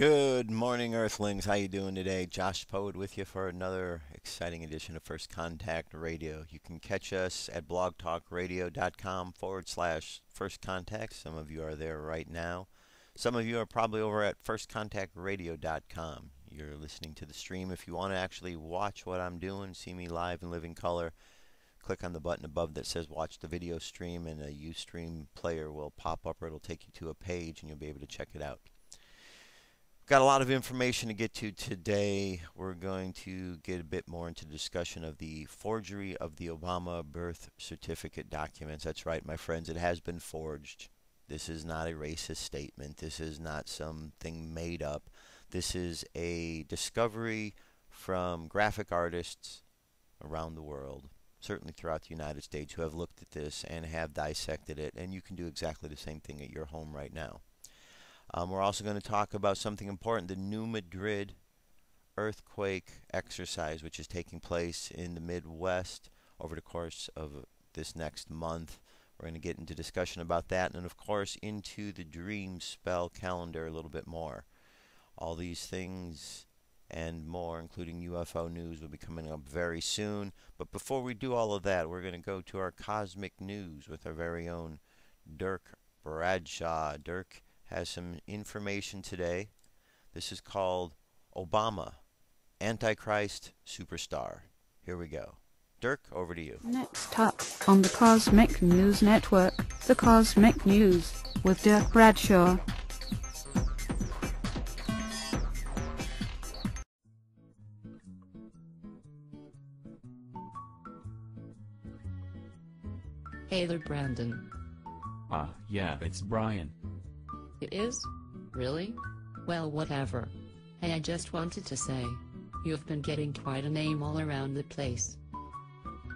Good morning, Earthlings. How you doing today? Josh Poet with you for another exciting edition of First Contact Radio. You can catch us at blogtalkradio.com/First Contact. Some of you are there right now. Some of you are probably over at firstcontactradio.com. You're listening to the stream. If you want to actually watch what I'm doing, see me live in living color, click on the button above that says watch the video stream, and a Ustream player will pop up, or it'll take you to a page and you'll be able to check it out. Got a lot of information to get to today. We're going to get a bit more into the discussion of the forgery of the Obama birth certificate documents. That's right, my friends, it has been forged. This is not a racist statement. This is not something made up. This is a discovery from graphic artists around the world, certainly throughout the United States, who have looked at this and have dissected it, and you can do exactly the same thing at your home right now. We're also going to talk about something important, the New Madrid earthquake exercise, which is taking place in the Midwest over the course of this next month. We're going to get into discussion about that, and of course into the dream spell calendar a little bit more. All these things and more, including UFO news, will be coming up very soon. But before we do all of that, we're going to go to our cosmic news with our very own Dirk Bradshaw. Dirk has some information today. This is called Obama, Antichrist Superstar. Here we go. Dirk, over to you. Next up on the Cosmic News Network, the Cosmic News with Dirk Bradshaw. Hey there, Brandon. Yeah, it's Brian. It is? Really? Well, whatever. Hey, I just wanted to say, you've been getting quite a name all around the place.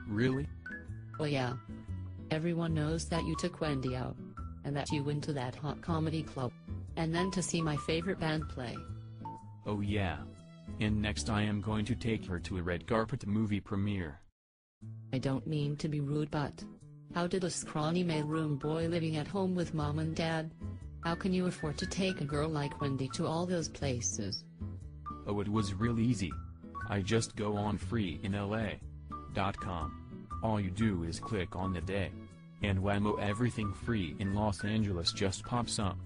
Really? Oh yeah. Everyone knows that you took Wendy out, and that you went to that hot comedy club, and then to see my favorite band play. Oh yeah. And next I am going to take her to a red carpet movie premiere. I don't mean to be rude, but how did a scrawny mailroom boy living at home with mom and dad, how can you afford to take a girl like Wendy to all those places? Oh, it was real easy. I just go on freeinla.com. All you do is click on the day, and whammo, everything free in Los Angeles just pops up.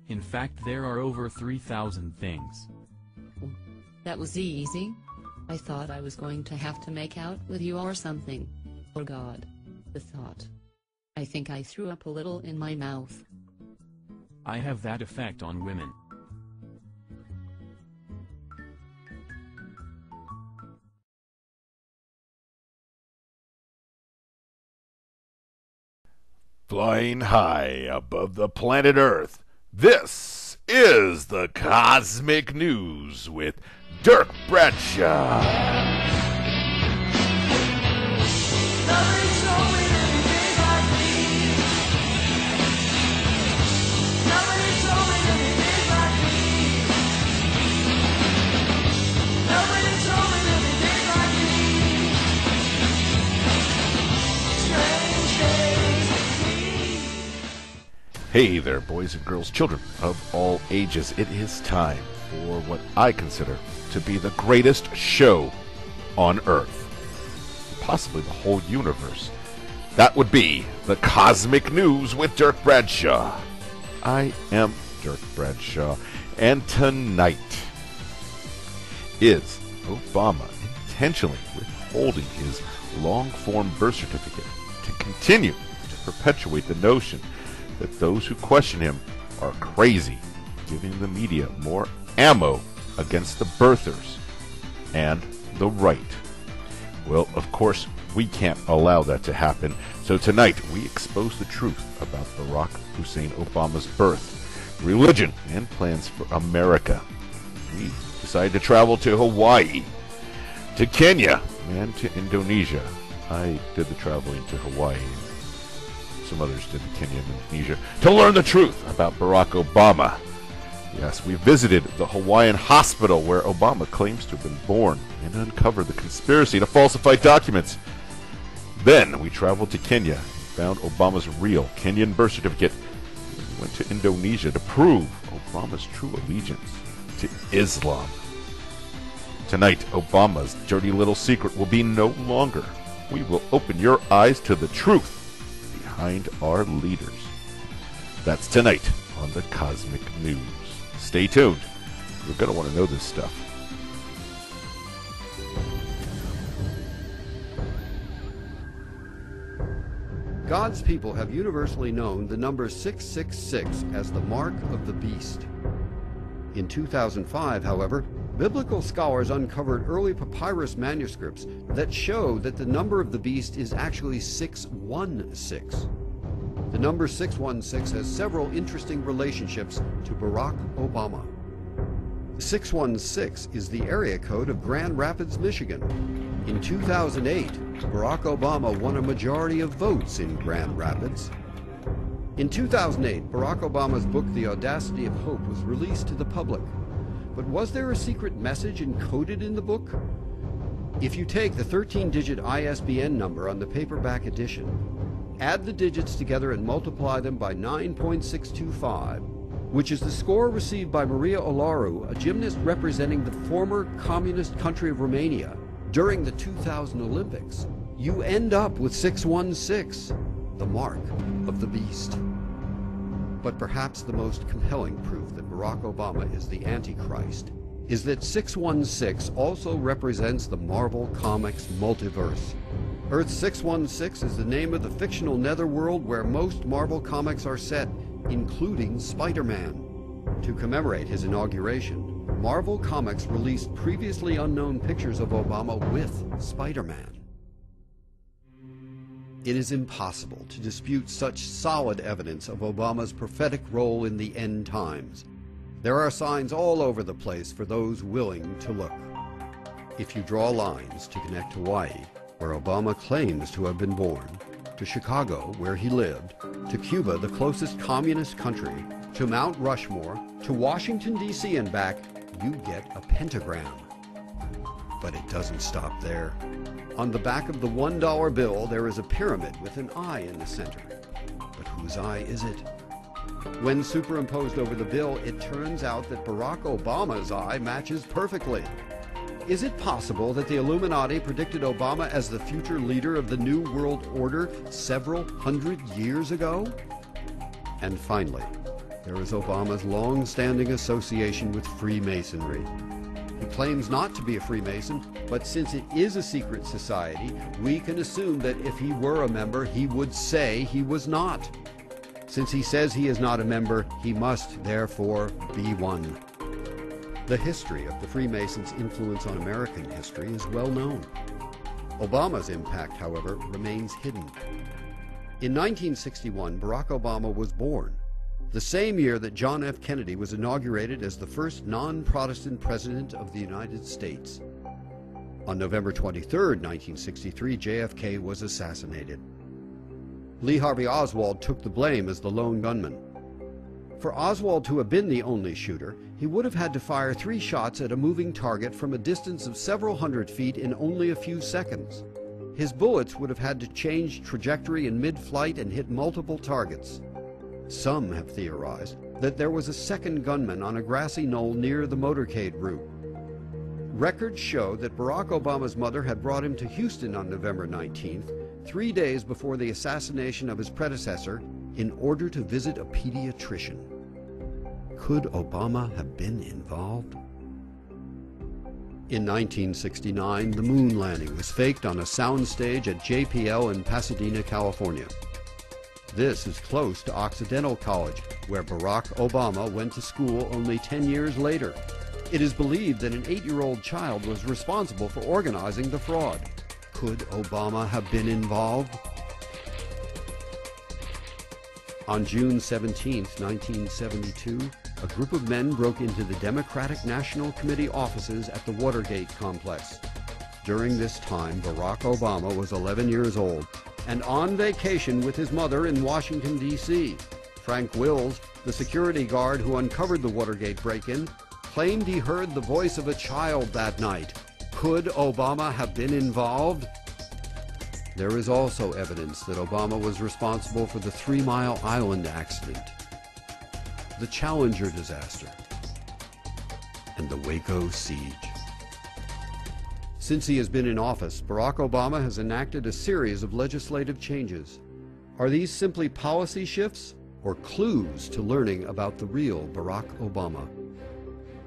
In fact, there are over 3,000 things. That was easy? I thought I was going to have to make out with you or something. Oh God. The thought. I think I threw up a little in my mouth. I have that effect on women. Flying high above the planet Earth, this is the Cosmic News with Dirk Bradshaw. Hey there, boys and girls, children of all ages. It is time for what I consider to be the greatest show on Earth, possibly the whole universe. That would be the Cosmic News with Dirk Bradshaw. I am Dirk Bradshaw, and tonight is Obama intentionally withholding his long-form birth certificate to continue to perpetuate the notion that those who question him are crazy, giving the media more ammo against the birthers and the right. Well, of course, we can't allow that to happen, so tonight we expose the truth about Barack Hussein Obama's birth, religion, and plans for America. We decided to travel to Hawaii, to Kenya, and to Indonesia. I did the traveling to Hawaii. Some others did the Kenya and Indonesia, to learn the truth about Barack Obama. Yes, we visited the Hawaiian hospital where Obama claims to have been born and uncovered the conspiracy to falsify documents. Then we traveled to Kenya and found Obama's real Kenyan birth certificate. We went to Indonesia to prove Obama's true allegiance to Islam. Tonight, Obama's dirty little secret will be no longer. We will open your eyes to the truth behind our leaders. That's tonight on the Cosmic News. Stay tuned. You're going to want to know this stuff. God's people have universally known the number 666 as the mark of the beast. In 2005, however, biblical scholars uncovered early papyrus manuscripts that show that the number of the beast is actually 616. The number 616 has several interesting relationships to Barack Obama. 616 is the area code of Grand Rapids, Michigan. In 2008, Barack Obama won a majority of votes in Grand Rapids. In 2008, Barack Obama's book, The Audacity of Hope, was released to the public. But was there a secret message encoded in the book? If you take the 13-digit ISBN number on the paperback edition, add the digits together and multiply them by 9.625, which is the score received by Maria Olaru, a gymnast representing the former communist country of Romania during the 2000 Olympics, you end up with 616, the mark of the beast. But perhaps the most compelling proof that Barack Obama is the Antichrist is that 616 also represents the Marvel Comics multiverse. Earth 616 is the name of the fictional netherworld where most Marvel Comics are set, including Spider-Man. To commemorate his inauguration, Marvel Comics released previously unknown pictures of Obama with Spider-Man. It is impossible to dispute such solid evidence of Obama's prophetic role in the end times. There are signs all over the place for those willing to look. If you draw lines to connect Hawaii, where Obama claims to have been born, to Chicago, where he lived, to Cuba, the closest communist country, to Mount Rushmore, to Washington, D.C. and back, you get a pentagram. But it doesn't stop there. On the back of the $1 bill, there is a pyramid with an eye in the center. But whose eye is it? When superimposed over the bill, it turns out that Barack Obama's eye matches perfectly. Is it possible that the Illuminati predicted Obama as the future leader of the New World Order several hundred years ago? And finally, there is Obama's long-standing association with Freemasonry. He claims not to be a Freemason, but since it is a secret society, we can assume that if he were a member, he would say he was not. Since he says he is not a member, he must therefore be one. The history of the Freemasons' influence on American history is well known. Obama's impact, however, remains hidden. In 1961, Barack Obama was born, the same year that John F. Kennedy was inaugurated as the first non-Protestant president of the United States. On November 23, 1963, JFK was assassinated. Lee Harvey Oswald took the blame as the lone gunman. For Oswald to have been the only shooter, he would have had to fire 3 shots at a moving target from a distance of several hundred feet in only a few seconds. His bullets would have had to change trajectory in mid-flight and hit multiple targets. Some have theorized that there was a second gunman on a grassy knoll near the motorcade route. Records show that Barack Obama's mother had brought him to Houston on November 19th, 3 days before the assassination of his predecessor, in order to visit a pediatrician. Could Obama have been involved? In 1969, the moon landing was faked on a soundstage at JPL in Pasadena, California. This is close to Occidental College, where Barack Obama went to school only 10 years later. It is believed that an 8-year-old child was responsible for organizing the fraud. Could Obama have been involved? On June 17, 1972, a group of men broke into the Democratic National Committee offices at the Watergate complex. During this time, Barack Obama was 11 years old and on vacation with his mother in Washington, D.C. Frank Wills, the security guard who uncovered the Watergate break-in, claimed he heard the voice of a child that night. Could Obama have been involved? There is also evidence that Obama was responsible for the 3 Mile Island accident, the Challenger disaster, and the Waco siege. Since he has been in office, Barack Obama has enacted a series of legislative changes. Are these simply policy shifts or clues to learning about the real Barack Obama?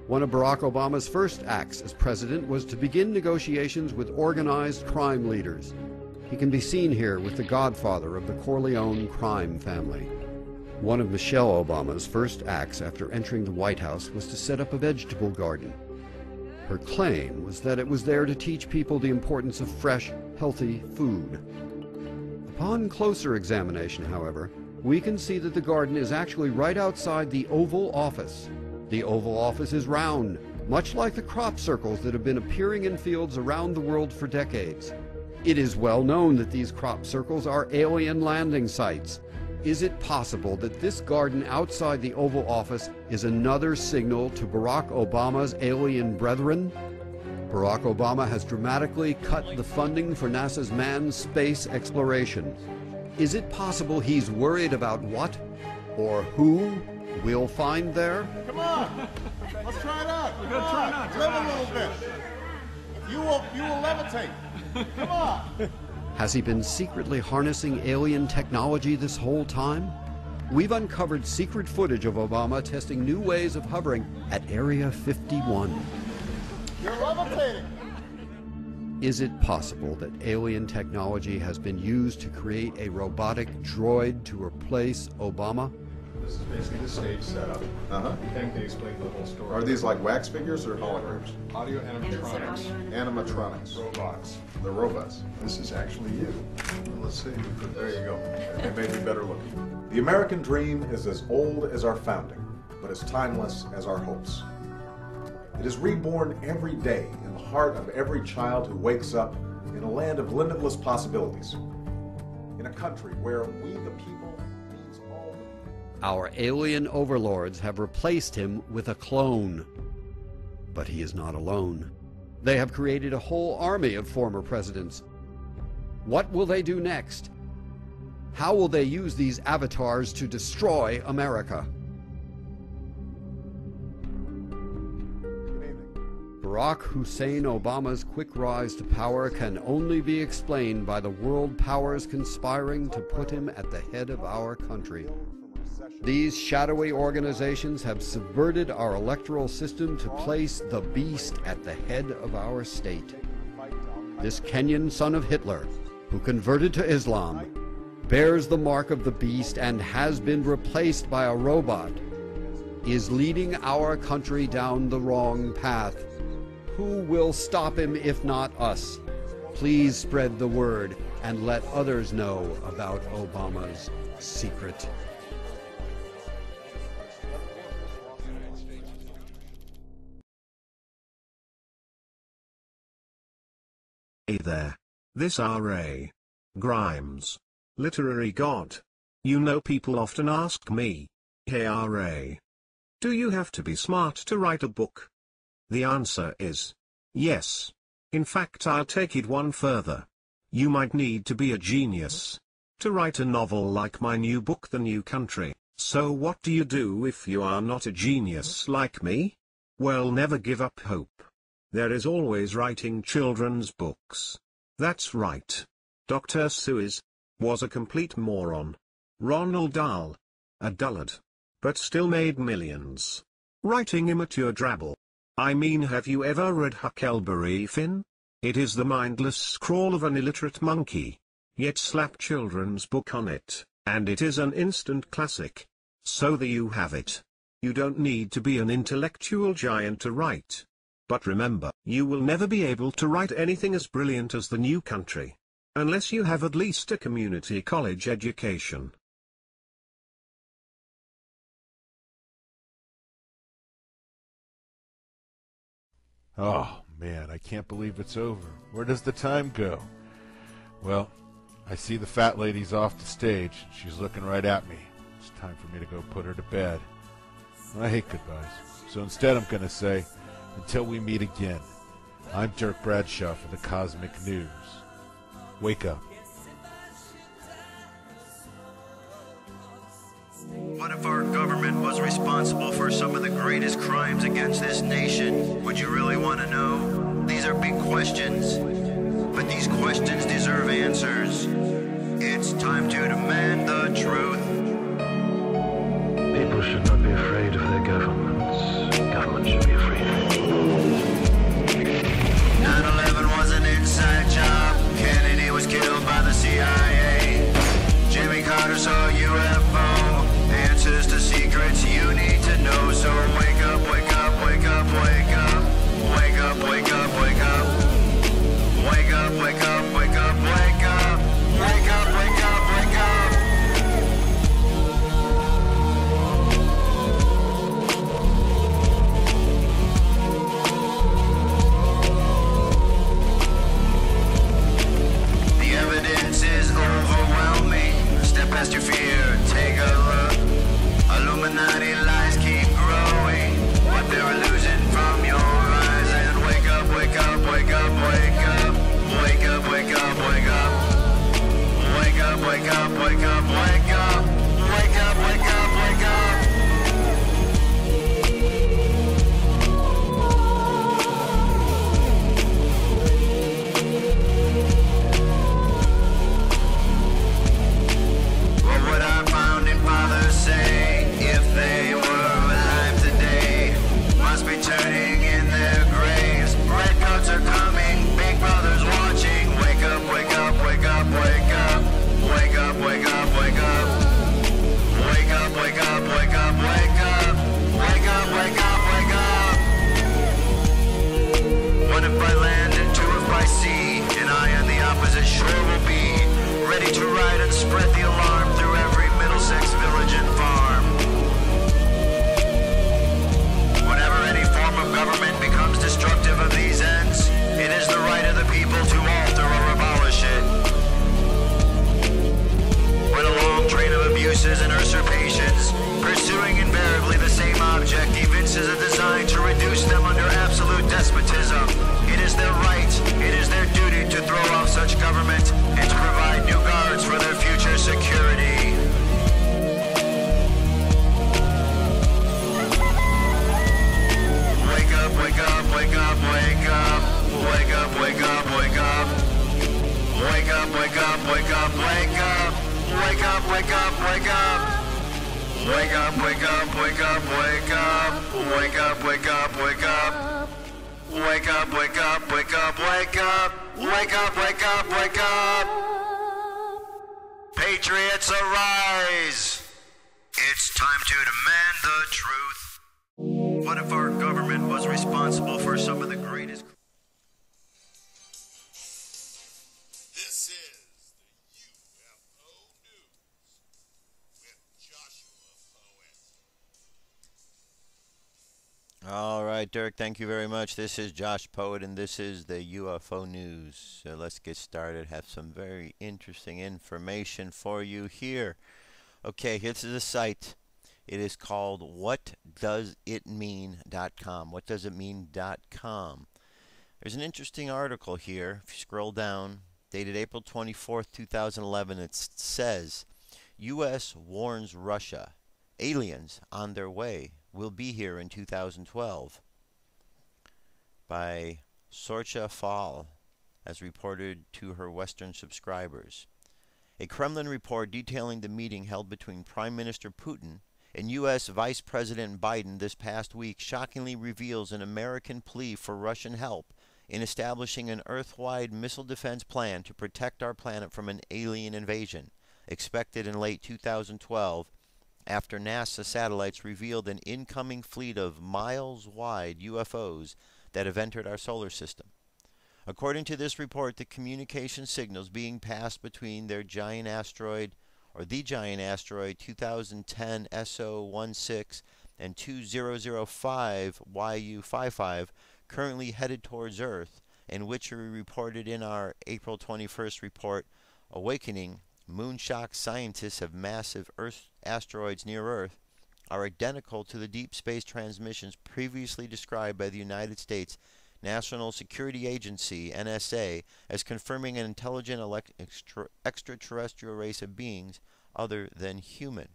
One of Barack Obama's first acts as president was to begin negotiations with organized crime leaders. He can be seen here with the godfather of the Corleone crime family. One of Michelle Obama's first acts after entering the White House was to set up a vegetable garden. Her claim was that it was there to teach people the importance of fresh, healthy food. Upon closer examination, however, we can see that the garden is actually right outside the Oval Office. The Oval Office is round, much like the crop circles that have been appearing in fields around the world for decades. It is well known that these crop circles are alien landing sites. Is it possible that this garden outside the Oval Office is another signal to Barack Obama's alien brethren? Barack Obama has dramatically cut the funding for NASA's manned space exploration. Is it possible he's worried about what or who we'll find there? Come on, let's try it out. We're gonna try it out. Live a little bit. You will levitate. Come on. Has he been secretly harnessing alien technology this whole time? We've uncovered secret footage of Obama testing new ways of hovering at Area 51. You're levitating. Is it possible that alien technology has been used to create a robotic droid to replace Obama? This is basically the stage setup. I think they explained the whole story. Are these like wax figures or holograms? Audio animatronics. Animatronics. Robots. They're robots. This is actually you. Let's see. There you go. They made me better looking. The American dream is as old as our founding, but as timeless as our hopes. It is reborn every day in the heart of every child who wakes up in a land of limitless possibilities. In a country where we the people means all the people. Our alien overlords have replaced him with a clone. But he is not alone. They have created a whole army of former presidents. What will they do next? How will they use these avatars to destroy America? Barack Hussein Obama's quick rise to power can only be explained by the world powers conspiring to put him at the head of our country. These shadowy organizations have subverted our electoral system to place the beast at the head of our state. This Kenyan son of Hitler, who converted to Islam, bears the mark of the beast and has been replaced by a robot, is leading our country down the wrong path. Who will stop him if not us? Please spread the word and let others know about Obama's secret. Hey there. This R.A. Grimes. Literary God. You know, people often ask me, hey R.A., do you have to be smart to write a book? The answer is yes. In fact, I'll take it one further. You might need to be a genius to write a novel like my new book, The New Country. So what do you do if you are not a genius like me? Well, never give up hope. There is always writing children's books. That's right. Dr. Seuss was a complete moron. Roald Dahl, a dullard, but still made millions writing immature drabble. I mean, have you ever read Huckleberry Finn? It is the mindless scrawl of an illiterate monkey. Yet slap children's book on it, and it is an instant classic. So there you have it. You don't need to be an intellectual giant to write. But remember, you will never be able to write anything as brilliant as The New Country, unless you have at least a community college education. Oh, man, I can't believe it's over. Where does the time go? Well, I see the fat lady's off the stage. She's looking right at me. It's time for me to go put her to bed. I hate goodbyes. So instead I'm going to say, until we meet again, I'm Dirk Bradshaw for the Cosmic News. Wake up. What if our government was was responsible for some of the greatest crimes against this nation? Would you really want to know? These are big questions, but these questions deserve answers. It's time to demand the truth. People should not be afraid of their governments. Governments should be afraid of people. 9/11 was an inside job. Kennedy was killed by the CIA. Jimmy Carter saw UFO. Answers to secrets you need to know. So wake up, wake up, wake up, wake up. Wake up, wake up, wake up. Wake up, wake up, wake up, wake up. Wake up, wake up, wake up. The evidence is overwhelming. Step past your fear, take a look. Illuminati lies keep growing. What they're losing from your eyes. And wake up, wake up, wake up, wake up. Wake up, wake up, wake up. Wake up, wake up, wake up, wake up. Wake up, wake up, wake up. What would our founding fathers say if they were alive today? Must be turning in their graves. Redcoats are coming, Big Brother's watching. Wake up, wake up, wake up, wake up. Wake up, wake up, wake up. Wake up, wake up, wake up, wake up. Wake up, wake up, wake up. One if by land and two if by sea. And I on the opposite shore will be ready to ride and spread the alarm through every Middlesex village and farm. Whenever any form of government becomes destructive of these ends, it is the right of the people to alter or abolish it. When a long train of abuses and usurpations, pursuing invariably the same object, evinces a design to reduce them under absolute despotism, it is their right, it is their duty to throw off such government and to provide new guards for their future security. Wake up, wake up, wake up, wake up. Wake up, wake up, wake up. Wake up, wake up, wake up, wake up. Wake up, wake up, wake up. Wake up, wake up, wake up, wake up. Wake up, wake up, wake up. Wake up, wake up, wake up, wake up. Wake up, wake up, wake up. Patriots arise. It's time to demand the truth. What if our government was responsible for some of the greatest... This is the UFO News with Joshua Poet. All right, Dirk, thank you very much. This is Josh Poet, and this is the UFO News. So let's get started. Have some very interesting information for you here. Okay, here's the site. It is called whatdoesitmean.com. Whatdoesitmean.com. There's an interesting article here. If you scroll down, dated April 24th, 2011, it says, U.S. warns Russia. Aliens on their way will be here in 2012. By Sorcha Fall, as reported to her Western subscribers. A Kremlin report detailing the meeting held between Prime Minister Putin and U.S. Vice President Biden this past week shockingly reveals an American plea for Russian help in establishing an Earth-wide missile defense plan to protect our planet from an alien invasion, expected in late 2012 after NASA satellites revealed an incoming fleet of miles-wide UFOs that have entered our solar system. According to this report, the communication signals being passed between their giant asteroid, or the giant asteroid 2010 SO16 and 2005 YU55, currently headed towards Earth, and which we reported in our April 21st report, Awakening, Moonshock Scientists of Massive Earth Asteroids Near Earth, are identical to the deep space transmissions previously described by the United States National Security Agency, NSA, as confirming an intelligent extraterrestrial race of beings other than human.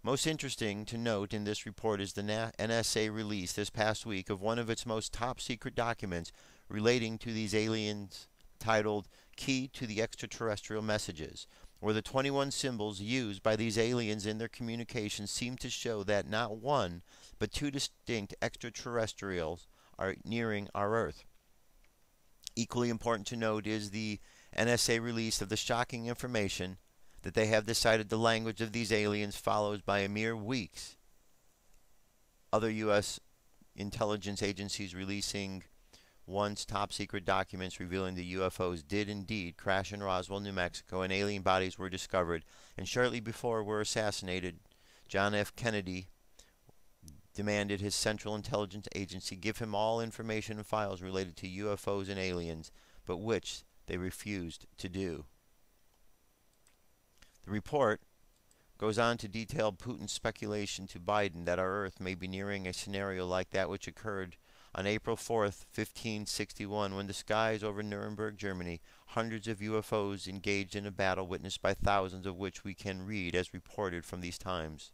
Most interesting to note in this report is the NSA release this past week of one of its most top secret documents relating to these aliens, titled Key to the Extraterrestrial Messages, where the 21 symbols used by these aliens in their communications seem to show that not one, but two distinct extraterrestrials are nearing our Earth. Equally important to note is the NSA release of the shocking information that they have decided the language of these aliens follows by a mere weeks other U.S. intelligence agencies releasing once top secret documents revealing the UFOs did indeed crash in Roswell, New Mexico, and alien bodies were discovered, and shortly before were assassinated. John F. Kennedy demanded his Central Intelligence Agency give him all information and files related to UFOs and aliens, but which they refused to do. The report goes on to detail Putin's speculation to Biden that our Earth may be nearing a scenario like that which occurred on April 4th, 1561, when the skies over Nuremberg, Germany, hundreds of UFOs engaged in a battle witnessed by thousands of which we can read as reported from those times.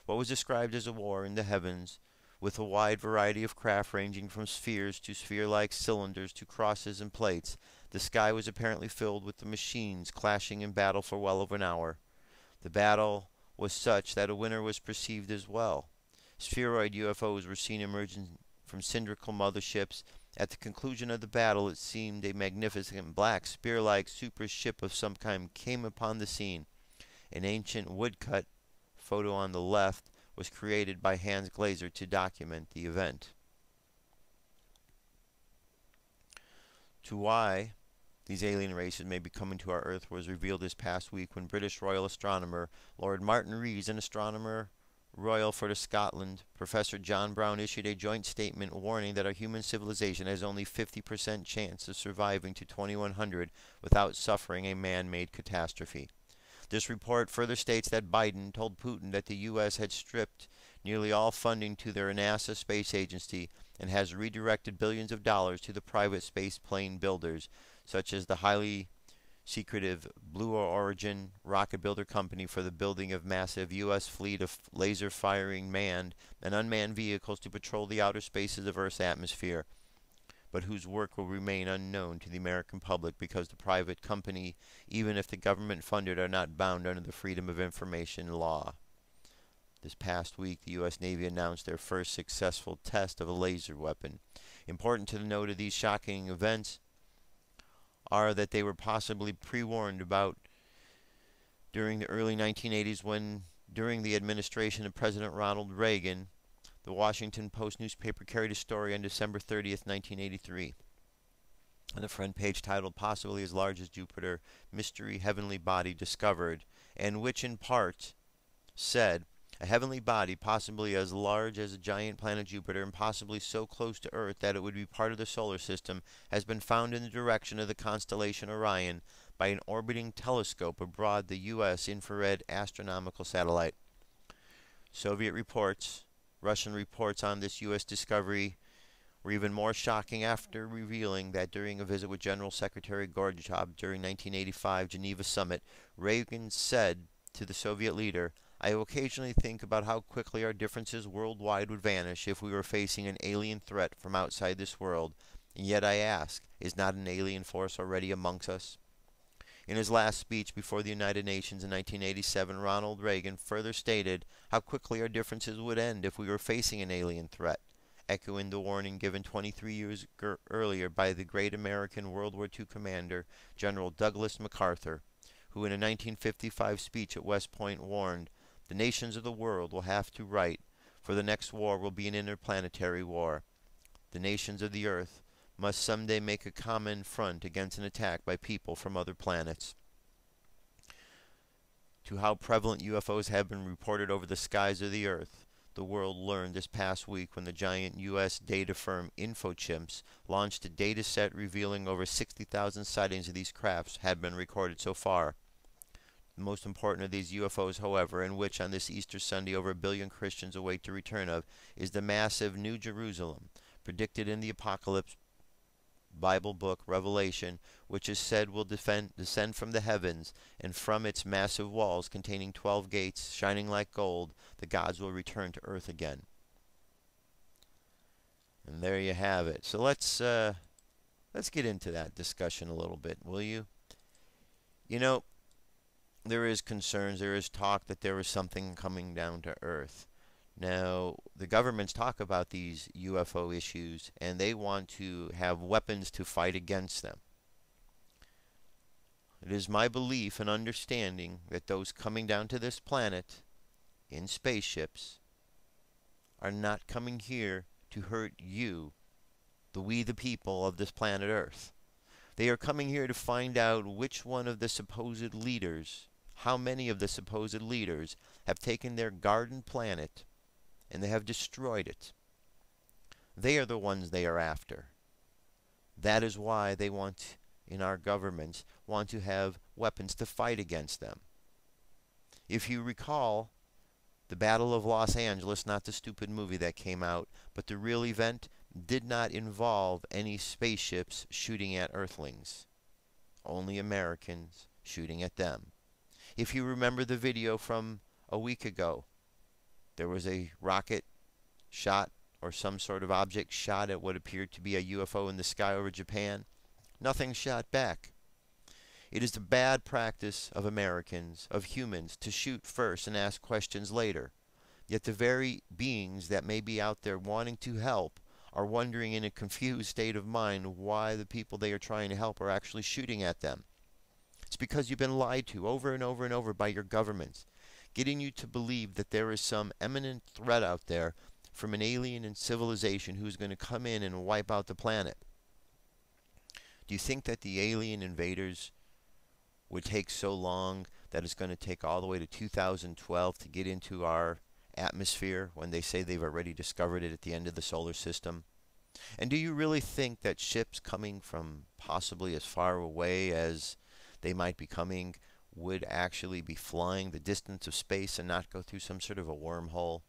What was described as a war in the heavens, with a wide variety of craft ranging from spheres to sphere-like cylinders to crosses and plates. The sky was apparently filled with the machines clashing in battle for well over an hour. The battle was such that a winner was perceived as well. Spheroid UFOs were seen emerging from cylindrical motherships. At the conclusion of the battle, it seemed a magnificent black spear-like super ship of some kind came upon the scene. An ancient woodcut photo on the left was created by Hans Glaser to document the event. To why these alien races may be coming to our Earth was revealed this past week when British Royal Astronomer Lord Martin Rees and Astronomer Royal for Scotland, Professor John Brown, issued a joint statement warning that our human civilization has only 50% chance of surviving to 2100 without suffering a man-made catastrophe. This report further states that Biden told Putin that the U.S. had stripped nearly all funding to their NASA space agency and has redirected billions of dollars to the private space plane builders, such as the highly secretive Blue Origin rocket builder company, for the building of massive U.S. fleet of laser-firing manned and unmanned vehicles to patrol the outer spaces of Earth's atmosphere, but whose work will remain unknown to the American public because the private company, even if the government funded, are not bound under the Freedom of Information law. This past week, the U.S. Navy announced their first successful test of a laser weapon. Important to the note of these shocking events are that they were possibly pre-warned about during the early 1980s when, during the administration of President Ronald Reagan, the Washington Post newspaper carried a story on December 30th, 1983, on the front page titled "Possibly as Large as Jupiter, Mystery Heavenly Body Discovered," and which in part said, "A heavenly body, possibly as large as a giant planet Jupiter and possibly so close to Earth that it would be part of the solar system, has been found in the direction of the constellation Orion by an orbiting telescope aboard the U.S. infrared astronomical satellite." Soviet reports, Russian reports on this U.S. discovery were even more shocking after revealing that during a visit with General Secretary Gorbachev during 1985 Geneva summit, Reagan said to the Soviet leader, "I occasionally think about how quickly our differences worldwide would vanish if we were facing an alien threat from outside this world, and yet I ask, is not an alien force already amongst us?" In his last speech before the United Nations in 1987, Ronald Reagan further stated how quickly our differences would end if we were facing an alien threat, echoing the warning given 23 years earlier by the great American World War II commander, General Douglas MacArthur, who in a 1955 speech at West Point warned, "The nations of the world will have to write, for the next war will be an interplanetary war. The nations of the earth must someday make a common front against an attack by people from other planets." To how prevalent UFOs have been reported over the skies of the earth, the world learned this past week when the giant U.S. data firm InfoChimps launched a data set revealing over 60,000 sightings of these crafts had been recorded so far. The most important of these UFOs, however, and which on this Easter Sunday over 1 billion Christians await the return of, is the massive New Jerusalem, predicted in the Apocalypse Bible book, Revelation, which is said will descend from the heavens, and from its massive walls containing 12 gates, shining like gold, the gods will return to earth again. And there you have it. So let's get into that discussion a little bit, will you? You know, there is concerns, there is talk that there is something coming down to earth. Now, the governments talk about these UFO issues, and they want to have weapons to fight against them. It is my belief and understanding that those coming down to this planet in spaceships are not coming here to hurt you, we the people of this planet Earth. They are coming here to find out which one of the supposed leaders, how many of the supposed leaders have taken their garden planet and they have destroyed it. They are the ones they are after. That is why they want, in our governments, want to have weapons to fight against them. If you recall, the Battle of Los Angeles, not the stupid movie that came out, but the real event, did not involve any spaceships shooting at Earthlings. Only Americans shooting at them. If you remember the video from a week ago, there was a rocket shot or some sort of object shot at what appeared to be a UFO in the sky over Japan. Nothing shot back. It is the bad practice of Americans, of humans, to shoot first and ask questions later. Yet the very beings that may be out there wanting to help are wondering in a confused state of mind why the people they are trying to help are actually shooting at them. It's because you've been lied to over and over and over by your governments, getting you to believe that there is some imminent threat out there from an alien in civilization who's going to come in and wipe out the planet. Do you think that the alien invaders would take so long that it's going to take all the way to 2012 to get into our atmosphere when they say they've already discovered it at the end of the solar system? And do you really think that ships coming from possibly as far away as they might be coming would actually be flying the distance of space and not go through some sort of a wormhole?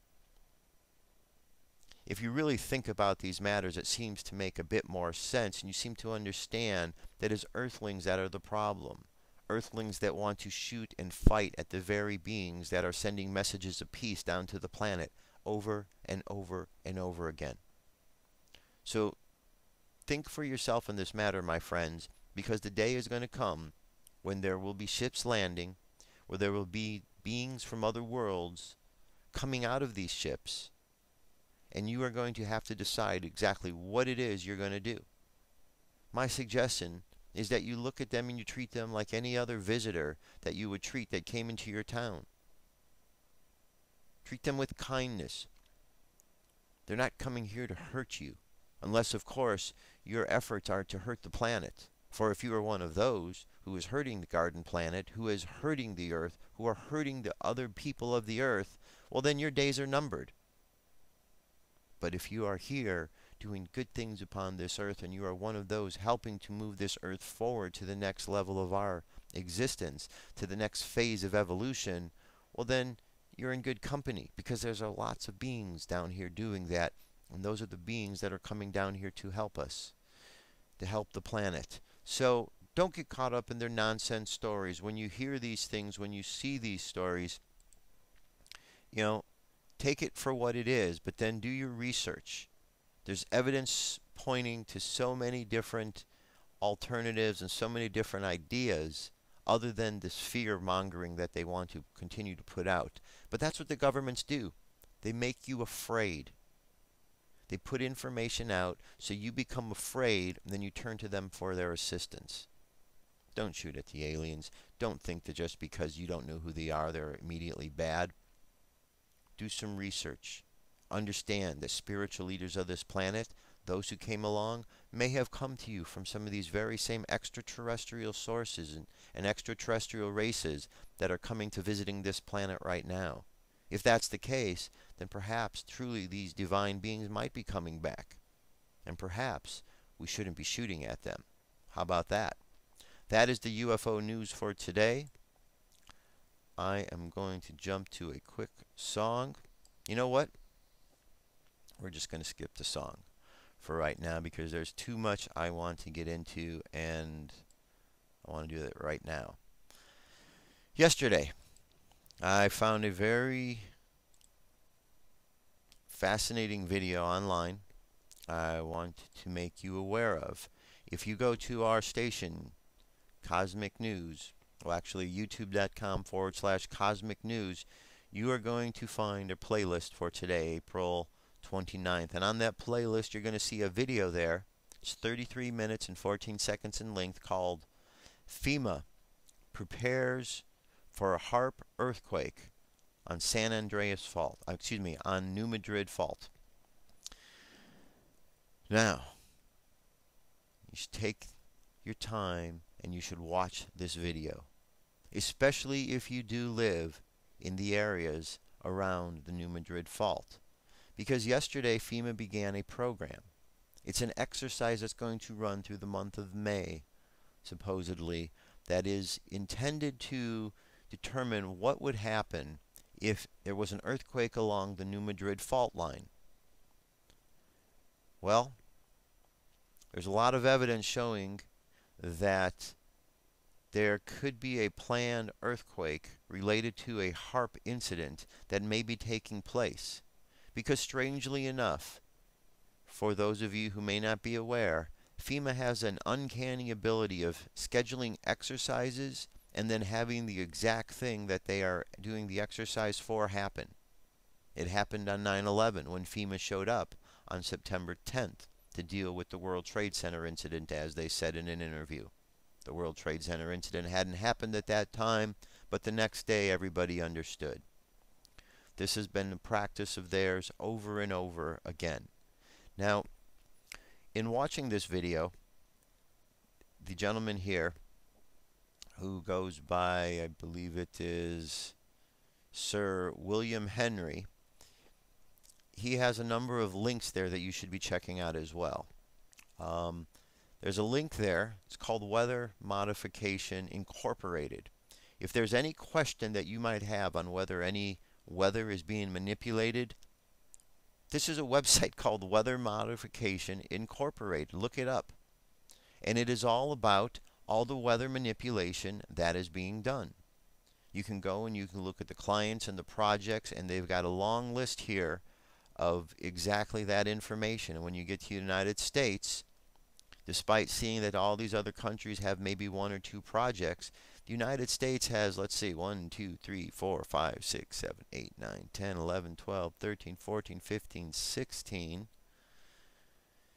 If you really think about these matters, it seems to make a bit more sense, and you seem to understand that it's Earthlings that are the problem. Earthlings that want to shoot and fight at the very beings that are sending messages of peace down to the planet over and over and over again. So think for yourself in this matter, my friends, because the day is going to come when there will be ships landing, where there will be beings from other worlds coming out of these ships, and you are going to have to decide exactly what it is you're going to do. My suggestion is that you look at them and you treat them like any other visitor that you would treat that came into your town. Treat them with kindness. They're not coming here to hurt you, unless, of course, your efforts are to hurt the planet. For if you are one of those who is hurting the garden planet, who is hurting the earth, who are hurting the other people of the earth, well, then your days are numbered. But if you are here doing good things upon this earth, and you are one of those helping to move this earth forward to the next level of our existence, to the next phase of evolution, well, then you're in good company, because there's lots of beings down here doing that, and those are the beings that are coming down here to help us, to help the planet. So don't get caught up in their nonsense stories. When you hear these things, when you see these stories, you know, take it for what it is, but then do your research. There's evidence pointing to so many different alternatives and so many different ideas other than this fear-mongering that they want to continue to put out. But that's what the governments do. They make you afraid. They put information out so you become afraid, and then you turn to them for their assistance. Don't shoot at the aliens. Don't think that just because you don't know who they are, they're immediately bad. Do some research. Understand that spiritual leaders of this planet, those who came along, may have come to you from some of these very same extraterrestrial sources and extraterrestrial races that are coming to visiting this planet right now. If that's the case, then perhaps truly these divine beings might be coming back. And perhaps we shouldn't be shooting at them. How about that? That is the UFO news for today. I am going to jump to a quick song. You know what? We're just going to skip the song. for right now because there's too much I want to get into, and I want to do that right now. Yesterday, I found a very fascinating video online I want to make you aware of. If you go to our station, Cosmic News, well actually youtube.com/Cosmic News, you are going to find a playlist for today, April 29th. And on that playlist, you're going to see a video there. It's 33 minutes and 14 seconds in length called FEMA Prepares for a HARP Earthquake on San Andreas Fault. On New Madrid Fault. Now, you should take your time and you should watch this video, especially if you do live in the areas around the New Madrid Fault. Because yesterday FEMA began a program. It's an exercise that's going to run through the month of May, supposedly, that is intended to determine what would happen if there was an earthquake along the New Madrid fault line. Well, there's a lot of evidence showing that there could be a planned earthquake related to a HARP incident that may be taking place. Because strangely enough, for those of you who may not be aware, FEMA has an uncanny ability of scheduling exercises and then having the exact thing that they are doing the exercise for happen. It happened on 9/11 when FEMA showed up on September 10th to deal with the World Trade Center incident, as they said in an interview. The World Trade Center incident hadn't happened at that time, but the next day everybody understood. This has been a practice of theirs over and over again. Now, in watching this video, the gentleman here, who goes by, I believe it is Sir William Henry, he has a number of links there that you should be checking out as well. There's a link there. It's called Weather Modification Incorporated. If there's any question that you might have on whether any weather is being manipulated, this is a website called Weather Modification Incorporated. Look it up. And it is all about all the weather manipulation that is being done. You can go and you can look at the clients and the projects, and they've got a long list here of exactly that information. And when you get to the United States, despite seeing that all these other countries have maybe one or two projects, the United States has, let's see, 1, 2, 3, 4, 5, 6, 7, 8, 9, 10, 11, 12, 13, 14, 15, 16,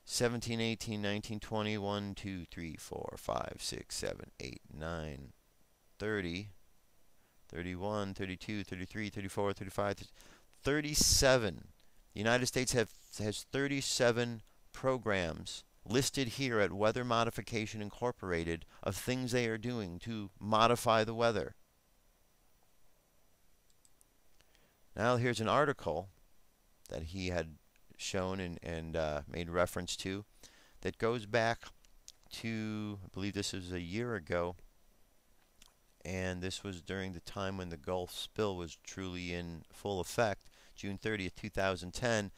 17, 18, 19, 20, 1, 2, 3, 4, 5, 6, 7, 8, 9, 30, 31, 32, 33, 34, 35, 37. The United States has 37 programs listed here at Weather Modification Incorporated of things they are doing to modify the weather. Now here's an article that he had shown and made reference to that goes back to, I believe this was a year ago, and this was during the time when the Gulf spill was truly in full effect, June 30th, 2010.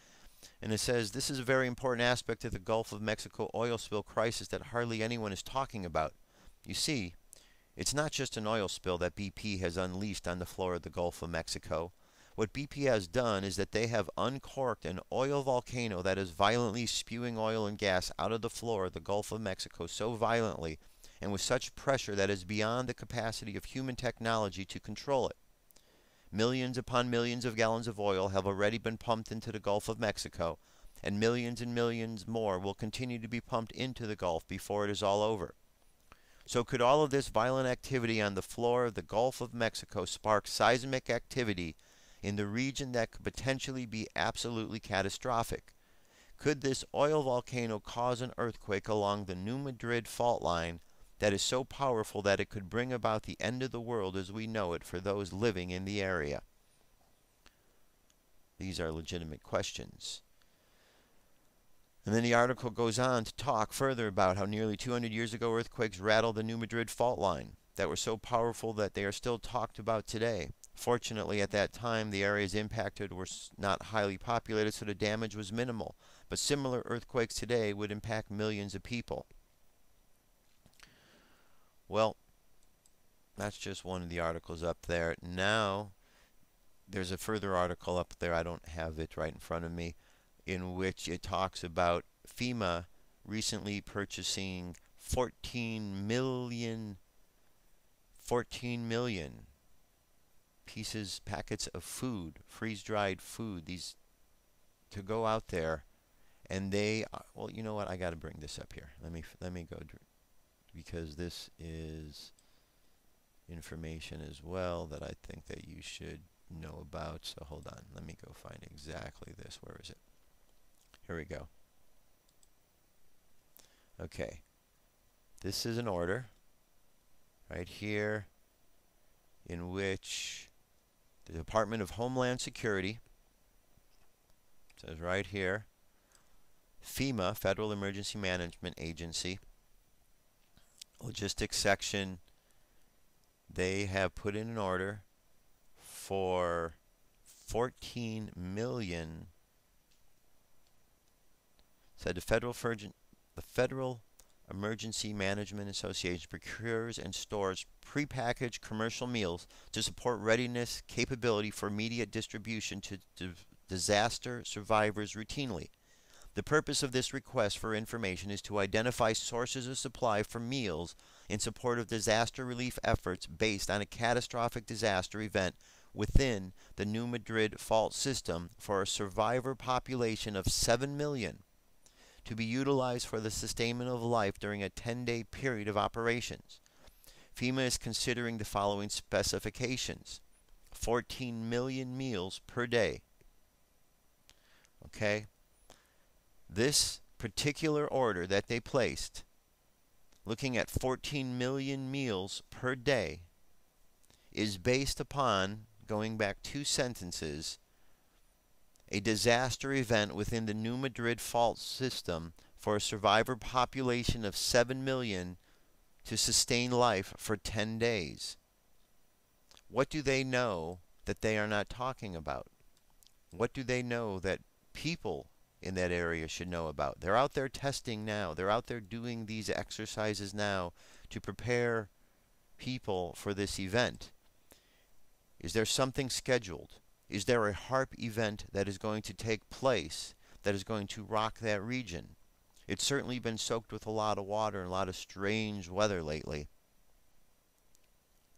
And it says, this is a very important aspect of the Gulf of Mexico oil spill crisis that hardly anyone is talking about. You see, it's not just an oil spill that BP has unleashed on the floor of the Gulf of Mexico. What BP has done is that they have uncorked an oil volcano that is violently spewing oil and gas out of the floor of the Gulf of Mexico so violently and with such pressure that is beyond the capacity of human technology to control it. Millions upon millions of gallons of oil have already been pumped into the Gulf of Mexico, and millions more will continue to be pumped into the Gulf before it is all over. So could all of this violent activity on the floor of the Gulf of Mexico spark seismic activity in the region that could potentially be absolutely catastrophic? Could this oil volcano cause an earthquake along the New Madrid fault line that is so powerful that it could bring about the end of the world as we know it for those living in the area? These are legitimate questions. And then the article goes on to talk further about how nearly 200 years ago earthquakes rattled the New Madrid fault line that were so powerful that they are still talked about today. Fortunately, at that time, the areas impacted were not highly populated, so the damage was minimal. But similar earthquakes today would impact millions of people. Well, that's just one of the articles up there. Now, there's a further article up there, I don't have it right in front of me, in which it talks about FEMA recently purchasing 14 million packets of food, freeze-dried food, these to go out there, and they, well, you know what? I got to bring this up here. Let me go, because this is information as well that I think that you should know about. So hold on. Let me go find exactly this. Where is it? Here we go. Okay. This is an order right here in which the Department of Homeland Security says right here, FEMA, Federal Emergency Management Agency, Logistics Section, they have put in an order for 14 million. Said the Federal Emergency Management Association procures and stores prepackaged commercial meals to support readiness capability for immediate distribution to disaster survivors routinely. The purpose of this request for information is to identify sources of supply for meals in support of disaster relief efforts based on a catastrophic disaster event within the New Madrid fault system for a survivor population of 7 million to be utilized for the sustainment of life during a 10-day period of operations. FEMA is considering the following specifications: 14 million meals per day. Okay? This particular order that they placed, looking at 14 million meals per day, is based upon, going back 2 sentences, a disaster event within the New Madrid fault system for a survivor population of 7 million to sustain life for 10 days. What do they know that they are not talking about? What do they know that people in that area should know about? They're out there testing now. They're out there doing these exercises now to prepare people for this event. Is there something scheduled? Is there a HARP event that is going to take place that is going to rock that region? It's certainly been soaked with a lot of water and a lot of strange weather lately.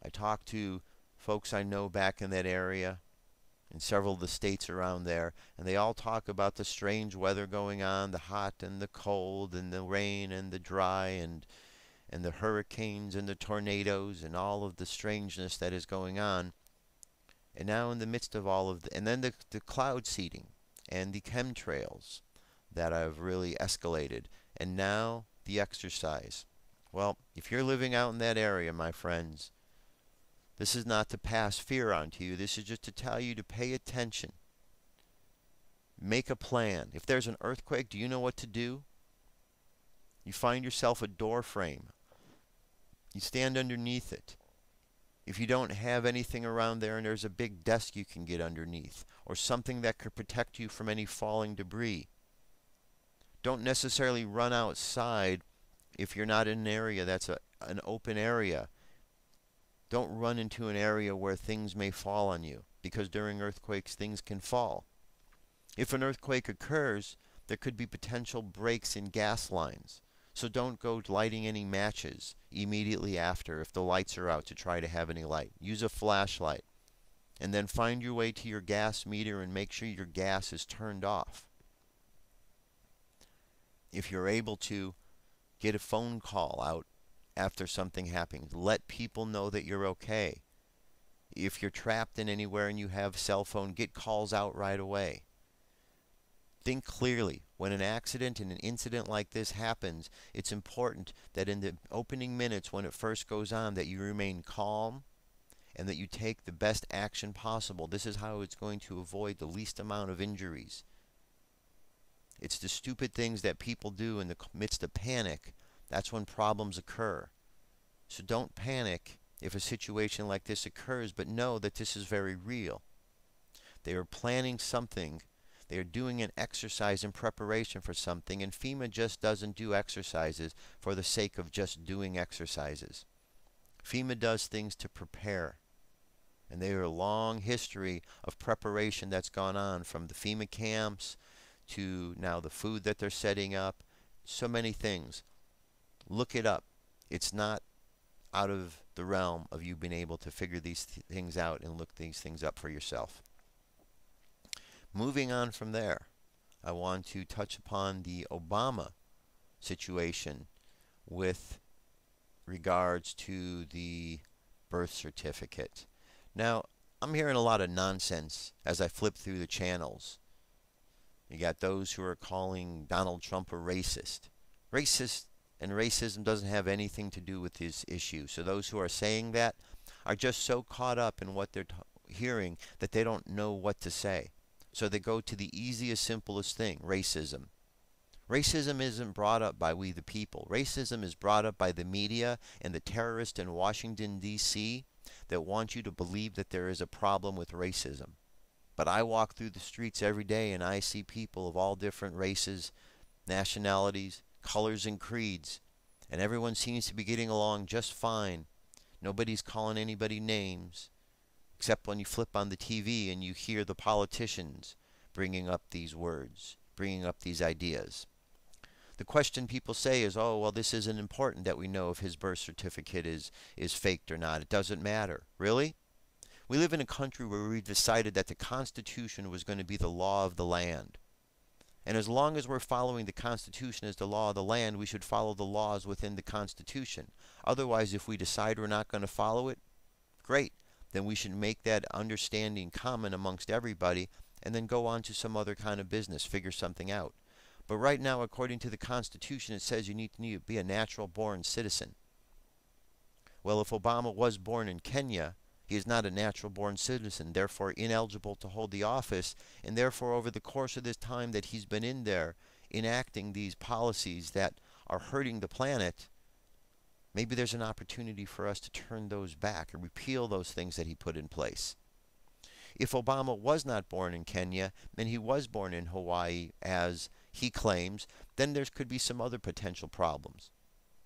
I talked to folks I know back in that area in several of the states around there, and they all talk about the strange weather going on, the hot and the cold and the rain and the dry and the hurricanes and the tornadoes and all of the strangeness that is going on. And now in the midst of all of and then the cloud seeding and the chemtrails that have really escalated, and now the exercise. Well, if you're living out in that area, my friends, this is not to pass fear onto you. This is just to tell you to pay attention. Make a plan. If there's an earthquake, do you know what to do? You find yourself a door frame. You stand underneath it. If you don't have anything around there and there's a big desk you can get underneath, or something that could protect you from any falling debris. Don't necessarily run outside if you're not in an area that's an open area. Don't run into an area where things may fall on you, because during earthquakes things can fall. If an earthquake occurs, there could be potential breaks in gas lines. So don't go lighting any matches immediately after if the lights are out to try to have any light. Use a flashlight. And then find your way to your gas meter and make sure your gas is turned off. If you're able to, get a phone call out after something happens. Let people know that you're okay. If you're trapped in anywhere and you have a cell phone, get calls out right away. Think clearly. When an accident and an incident like this happens, it's important that in the opening minutes when it first goes on that you remain calm and that you take the best action possible. This is how it's going to avoid the least amount of injuries. It's the stupid things that people do in the midst of panic. That's when problems occur. So don't panic if a situation like this occurs, but know that this is very real. They are planning something They are doing an exercise in preparation for something, and FEMA just doesn't do exercises for the sake of just doing exercises. FEMA does things to prepare. And there are a long history of preparation that's gone on, from the FEMA camps to now the food that they're setting up. So many things. Look it up. It's not out of the realm of you being able to figure these things out and look these things up for yourself. Moving on from there, I want to touch upon the Obama situation with regards to the birth certificate. Now, I'm hearing a lot of nonsense as I flip through the channels. You got those who are calling Donald Trump a racist. Racist and racism doesn't have anything to do with this issue. So those who are saying that are just so caught up in what they're hearing that they don't know what to say. So they go to the easiest, simplest thing, racism. Racism isn't brought up by we the people. Racism is brought up by the media and the terrorists in Washington, D.C. that want you to believe that there is a problem with racism. But I walk through the streets every day and I see people of all different races, nationalities, colors, and creeds. And everyone seems to be getting along just fine. Nobody's calling anybody names, except when you flip on the TV and you hear the politicians bringing up these words, bringing up these ideas. The question people say is, oh, well, this isn't important that we know if his birth certificate is faked or not. It doesn't matter. Really? We live in a country where we decided that the Constitution was going to be the law of the land. And as long as we're following the Constitution as the law of the land, we should follow the laws within the Constitution. Otherwise, if we decide we're not going to follow it, great. Then we should make that understanding common amongst everybody and then go on to some other kind of business, figure something out. But right now, according to the Constitution, it says you need to be a natural-born citizen. Well, if Obama was born in Kenya, he is not a natural-born citizen, therefore ineligible to hold the office, and therefore over the course of this time that he's been in there enacting these policies that are hurting the planet, maybe there's an opportunity for us to turn those back or repeal those things that he put in place. If Obama was not born in Kenya and he was born in Hawaii, as he claims, then there could be some other potential problems.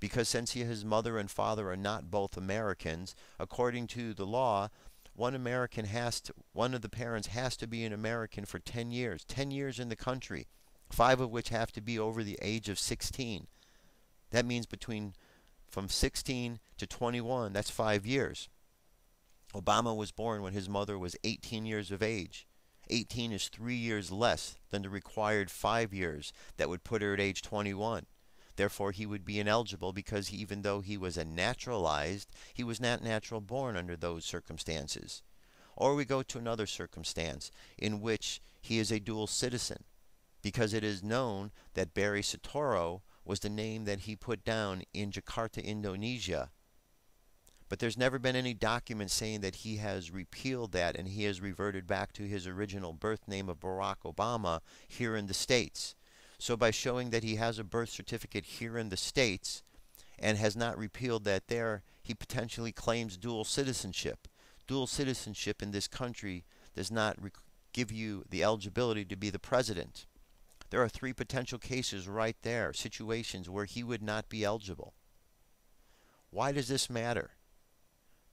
Because since his mother and father are not both Americans, according to the law, one of the parents has to be an American for 10 years. 10 years in the country, 5 of which have to be over the age of 16. That means from 16 to 21, that's 5 years. Obama was born when his mother was 18 years of age. 18 is 3 years less than the required 5 years that would put her at age 21. Therefore, he would be ineligible because even though he was naturalized, he was not natural born under those circumstances. Or we go to another circumstance in which he is a dual citizen, because it is known that Barry Soetoro was the name that he put down in Jakarta, Indonesia. But there's never been any document saying that he has repealed that and he has reverted back to his original birth name of Barack Obama here in the States. So by showing that he has a birth certificate here in the States and has not repealed that there, he potentially claims dual citizenship. Dual citizenship in this country does not give you the eligibility to be the president. There are 3 potential cases right there, situations where he would not be eligible. Why does this matter?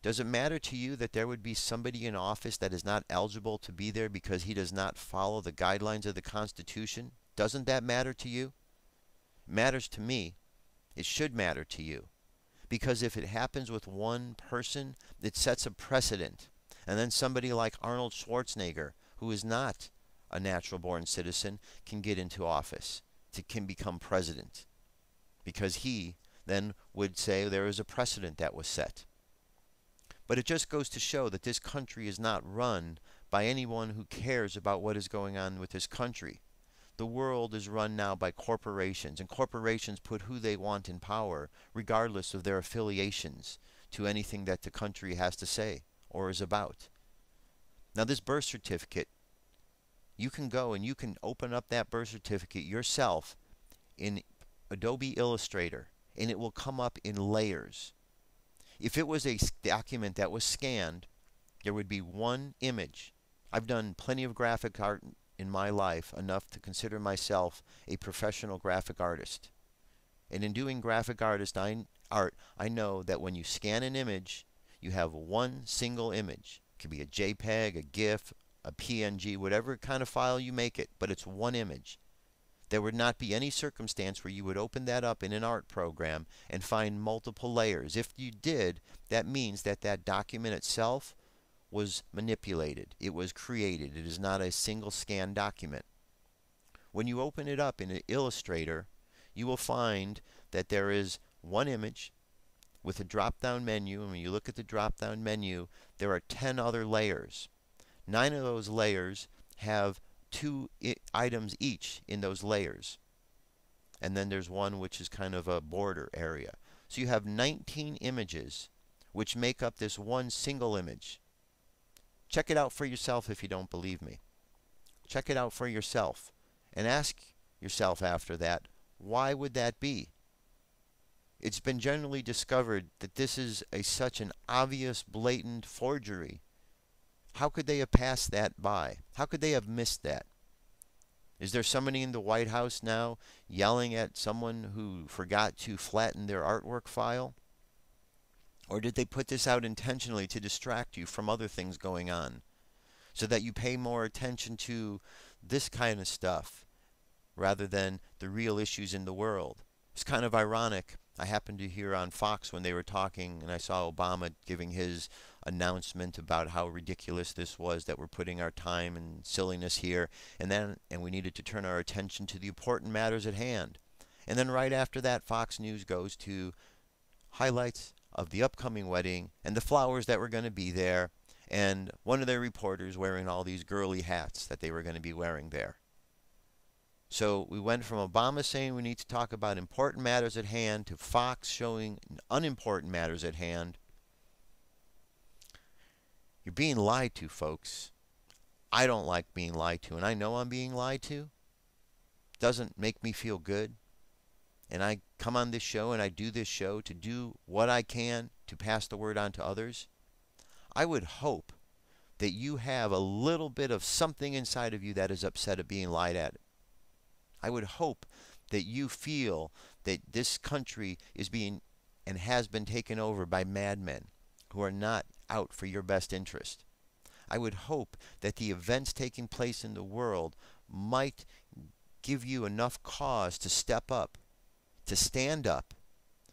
Does it matter to you that there would be somebody in office that is not eligible to be there because he does not follow the guidelines of the Constitution? Doesn't that matter to you? It matters to me. It should matter to you. Because if it happens with one person, it sets a precedent. And then somebody like Arnold Schwarzenegger, who is not a natural-born citizen, can get into office, can become president. Because he then would say there is a precedent that was set. But it just goes to show that this country is not run by anyone who cares about what is going on with this country. The world is run now by corporations, and corporations put who they want in power, regardless of their affiliations to anything that the country has to say or is about. Now this birth certificate, you can go and you can open up that birth certificate yourself in Adobe Illustrator, and it will come up in layers. If it was a document that was scanned, there would be one image. I've done plenty of graphic art in my life enough to consider myself a professional graphic artist. And in doing graphic art, I know that when you scan an image, you have one single image. It could be a JPEG, a GIF, a PNG, whatever kind of file you make it, but it's one image. There would not be any circumstance where you would open that up in an art program and find multiple layers. If you did, that means that that document itself was manipulated. It was created. It is not a single scan document. When you open it up in Illustrator, you will find that there is one image with a drop-down menu, and when you look at the drop-down menu, there are 10 other layers. 9 of those layers have 2 items each in those layers. And then there's one which is kind of a border area. So you have 19 images which make up this one single image. Check it out for yourself if you don't believe me. Check it out for yourself and ask yourself after that, why would that be? It's been generally discovered that this is such an obvious, blatant forgery. How could they have passed that by? How could they have missed that? Is there somebody in the White House now yelling at someone who forgot to flatten their artwork file? Or did they put this out intentionally to distract you from other things going on, so that you pay more attention to this kind of stuff rather than the real issues in the world? It's kind of ironic. I happened to hear on Fox when they were talking, and I saw Obama giving his announcement about how ridiculous this was, that we're putting our time and silliness here, and we needed to turn our attention to the important matters at hand. And then right after that, Fox News goes to highlights of the upcoming wedding and the flowers that were going to be there, and one of their reporters wearing all these girly hats that they were going to be wearing there. So we went from Obama saying we need to talk about important matters at hand to Fox showing unimportant matters at hand. You're being lied to, folks. I don't like being lied to, and I know I'm being lied to. Doesn't make me feel good. And I come on this show and I do this show to do what I can to pass the word on to others. I would hope that you have a little bit of something inside of you that is upset at being lied at. I would hope that you feel that this country is being and has been taken over by madmen who are not out for your best interest. I would hope that the events taking place in the world might give you enough cause to step up, to stand up,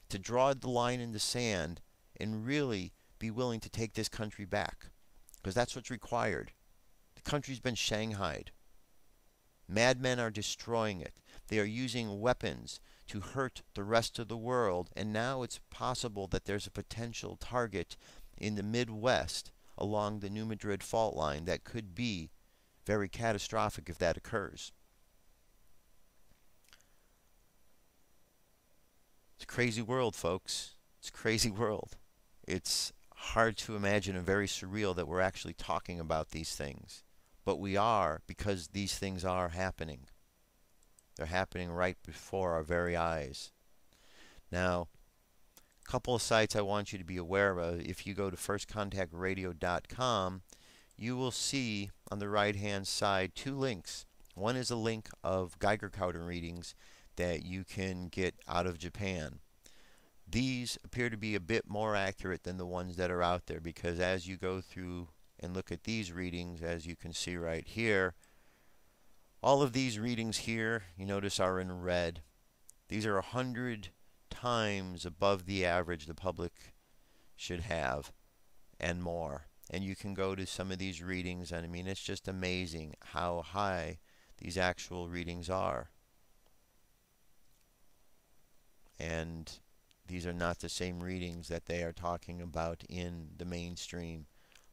to draw the line in the sand, and really be willing to take this country back. Because that's what's required. The country's been shanghaied. Madmen are destroying it. They are using weapons to hurt the rest of the world, and now it's possible that there's a potential target in the Midwest along the New Madrid fault line that could be very catastrophic if that occurs. It's a crazy world, folks. It's a crazy world. It's hard to imagine and very surreal that we're actually talking about these things. But we are, because these things are happening. They're happening right before our very eyes. Now, a couple of sites I want you to be aware of. If you go to firstcontactradio.com, you will see on the right-hand side 2 links. One is a link of Geiger counter readings that you can get out of Japan. These appear to be a bit more accurate than the ones that are out there, because as you go through and look at these readings, as you can see right here, all of these readings here, you notice, are in red. These are 100 times above the average the public should have, and more. And you can go to some of these readings, and I mean, it's just amazing how high these actual readings are. And these are not the same readings that they are talking about in the mainstream.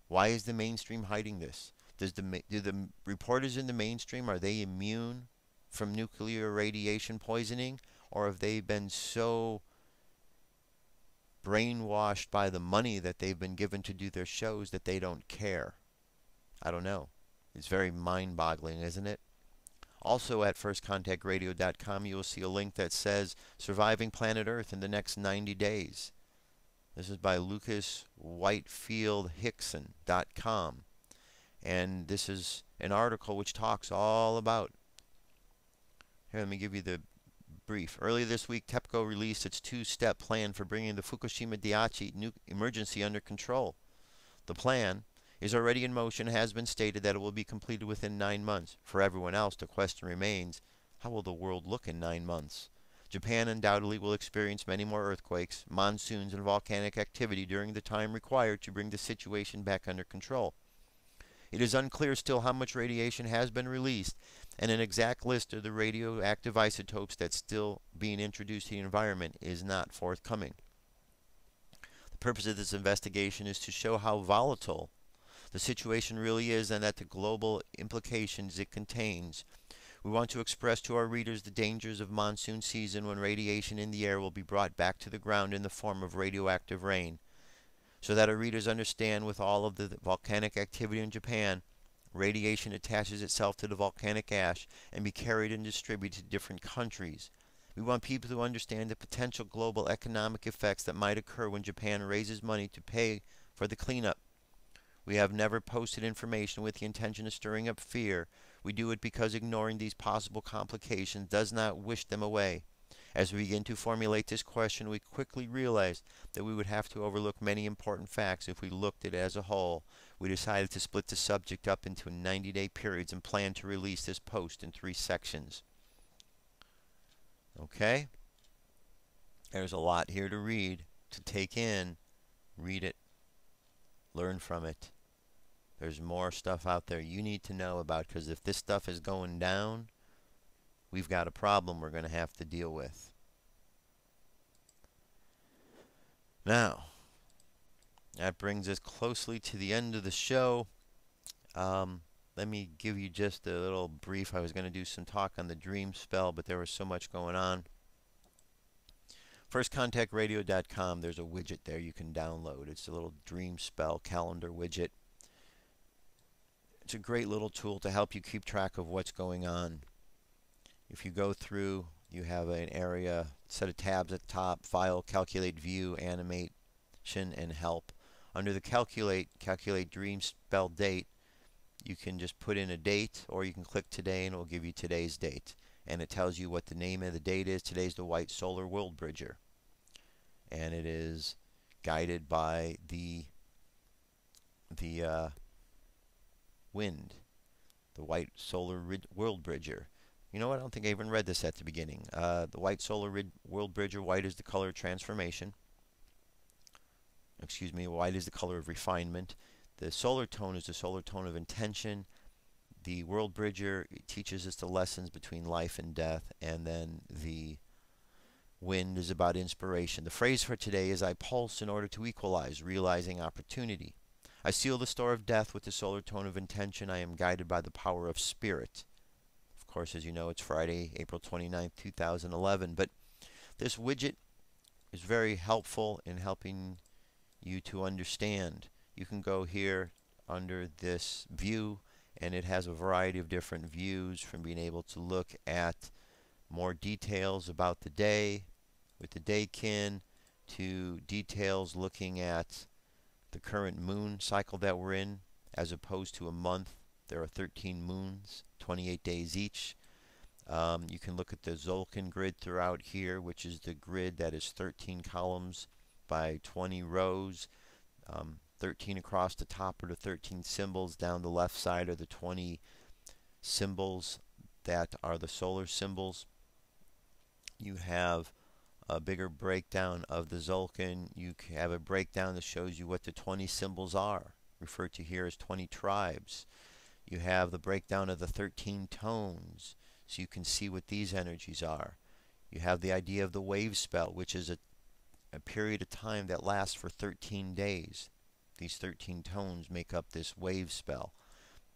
Why is the mainstream hiding this? Do the reporters in the mainstream, are they immune from nuclear radiation poisoning? Or have they been so brainwashed by the money that they've been given to do their shows that they don't care? I don't know. It's very mind-boggling, isn't it? Also at firstcontactradio.com you will see a link that says Surviving Planet Earth in the Next 90 Days. This is by LucasWhitefieldHickson.com. And this is an article which talks all about. Here, let me give you the brief. Earlier this week, TEPCO released its two-step plan for bringing the Fukushima Daiichi emergency under control. The plan is already in motion and has been stated that it will be completed within 9 months. For everyone else, the question remains, how will the world look in 9 months? Japan undoubtedly will experience many more earthquakes, monsoons, and volcanic activity during the time required to bring the situation back under control. It is unclear still how much radiation has been released, and an exact list of the radioactive isotopes that's still being introduced to the environment is not forthcoming. The purpose of this investigation is to show how volatile the situation really is and that the global implications it contains. We want to express to our readers the dangers of monsoon season when radiation in the air will be brought back to the ground in the form of radioactive rain, so that our readers understand with all of the volcanic activity in Japan, radiation attaches itself to the volcanic ash and be carried and distributed to different countries. We want people to understand the potential global economic effects that might occur when Japan raises money to pay for the cleanup. We have never posted information with the intention of stirring up fear. We do it because ignoring these possible complications does not wish them away. As we begin to formulate this question, we quickly realized that we would have to overlook many important facts if we looked at it as a whole. We decided to split the subject up into 90-day periods and plan to release this post in 3 sections. Okay? There's a lot here to read, to take in. Read it. Learn from it. There's more stuff out there you need to know about, because if this stuff is going down, we've got a problem we're going to have to deal with. Now, that brings us closely to the end of the show. Let me give you just a little brief. I was going to do some talk on the dream spell, but there was so much going on. FirstContactRadio.com, there's a widget there you can download. It's a little dream spell calendar widget. It's a great little tool to help you keep track of what's going on. If you go through, you have an area, set of tabs at the top: File, Calculate, View, Animation, and Help. Under the Calculate Dream Spell Date, you can just put in a date, or you can click Today and it will give you today's date. And it tells you what the name of the date is. Today's the White Solar World Bridger. And it is guided by the wind, the White Solar World Bridger. You know what? I don't think I even read this at the beginning. The White Solar World Bridger, white is the color of transformation. Excuse me, white is the color of refinement. The solar tone is the solar tone of intention. The World Bridger teaches us the lessons between life and death. And then the wind is about inspiration. The phrase for today is, I pulse in order to equalize, realizing opportunity. I seal the store of death with the solar tone of intention. I am guided by the power of spirit. Of course, as you know, it's Friday, April 29th, 2011. But this widget is very helpful in helping you to understand. You can go here under this view, and it has a variety of different views, from being able to look at more details about the day with the daykin, to details looking at the current moon cycle that we're in, as opposed to a month. There are 13 moons, 28 days each. You can look at the Zolkin grid throughout here, which is the grid that is 13 columns by 20 rows. 13 across the top are the 13 symbols. Down the left side are the 20 symbols that are the solar symbols. You have a bigger breakdown of the Zolkin. You have a breakdown that shows you what the 20 symbols are, referred to here as 20 tribes. You have the breakdown of the 13 tones, so you can see what these energies are. You have the idea of the wave spell, which is a period of time that lasts for 13 days. These 13 tones make up this wave spell.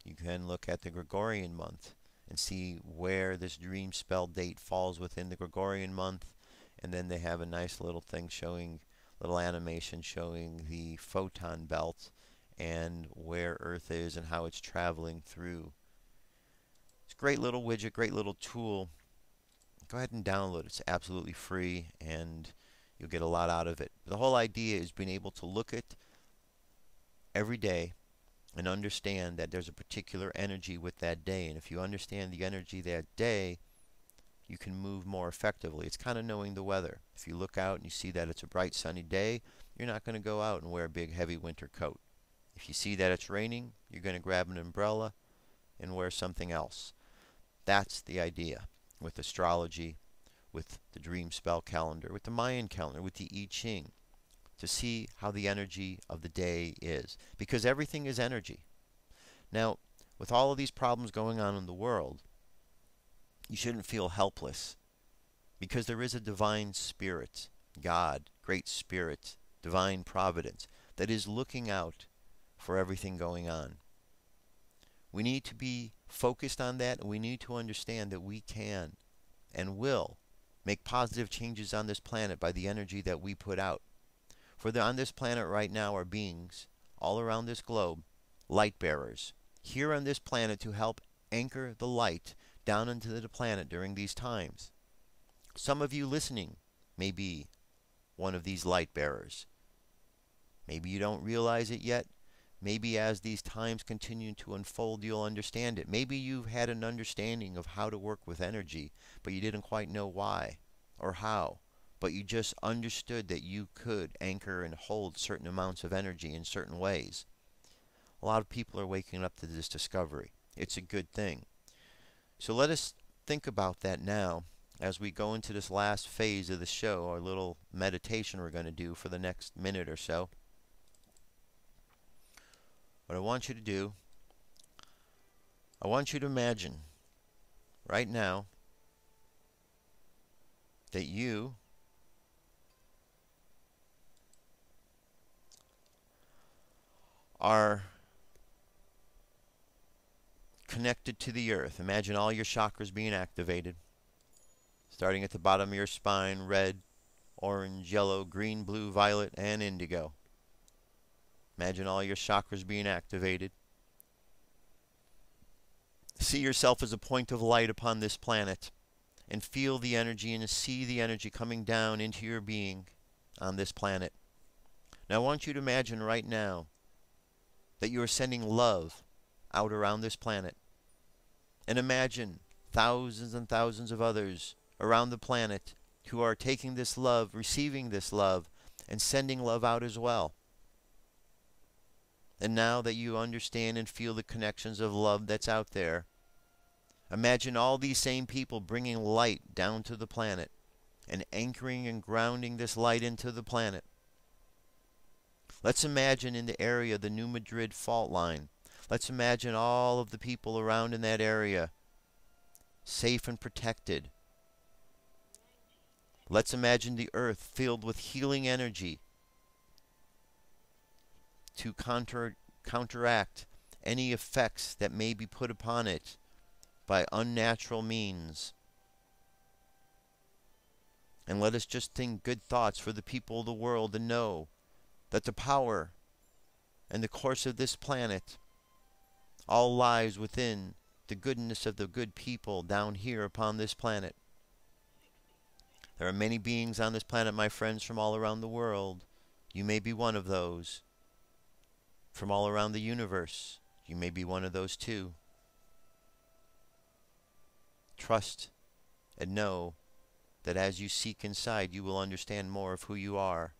You can look at the Gregorian month and see where this dream spell date falls within the Gregorian month. And then they have a nice little thing showing, little animation showing the photon belt and where Earth is and how it's traveling through. It's a great little widget, great little tool. Go ahead and download it. It's absolutely free, and you'll get a lot out of it. The whole idea is being able to look at every day and understand that there's a particular energy with that day. And if you understand the energy that day, you can move more effectively. It's kind of knowing the weather. If you look out and you see that it's a bright sunny day, you're not going to go out and wear a big heavy winter coat. If you see that it's raining, you're going to grab an umbrella and wear something else. That's the idea with astrology, with the dream spell calendar, with the Mayan calendar, with the I Ching, to see how the energy of the day is. Because everything is energy. Now, with all of these problems going on in the world, you shouldn't feel helpless, because there is a divine spirit, God, great spirit, divine providence, that is looking out for everything going on. We need to be focused on that, and we need to understand that we can and will make positive changes on this planet by the energy that we put out. For on this planet right now are beings all around this globe, light bearers, here on this planet to help anchor the light down into the planet during these times. Some of you listening may be one of these light bearers. Maybe you don't realize it yet. Maybe as these times continue to unfold, you'll understand it. Maybe you've had an understanding of how to work with energy, but you didn't quite know why or how. But you just understood that you could anchor and hold certain amounts of energy in certain ways. A lot of people are waking up to this discovery. It's a good thing. So let us think about that now as we go into this last phase of the show, our little meditation we're going to do for the next minute or so. What I want you to do, I want you to imagine right now that you are connected to the earth. Imagine all your chakras being activated, starting at the bottom of your spine: red, orange, yellow, green, blue, violet, and indigo. Imagine all your chakras being activated. See yourself as a point of light upon this planet, and feel the energy and see the energy coming down into your being on this planet. Now I want you to imagine right now that you are sending love out around this planet. And imagine thousands and thousands of others around the planet who are taking this love, receiving this love, and sending love out as well. And now that you understand and feel the connections of love that's out there, imagine all these same people bringing light down to the planet and anchoring and grounding this light into the planet. Let's imagine in the area, the New Madrid fault line. Let's imagine all of the people around in that area safe and protected. Let's imagine the earth filled with healing energy to counteract any effects that may be put upon it by unnatural means. And let us just think good thoughts for the people of the world to know that the power and the course of this planet all lies within the goodness of the good people down here upon this planet. There are many beings on this planet, my friends, from all around the world. You may be one of those. From all around the universe, you may be one of those too. Trust and know that as you seek inside, you will understand more of who you are.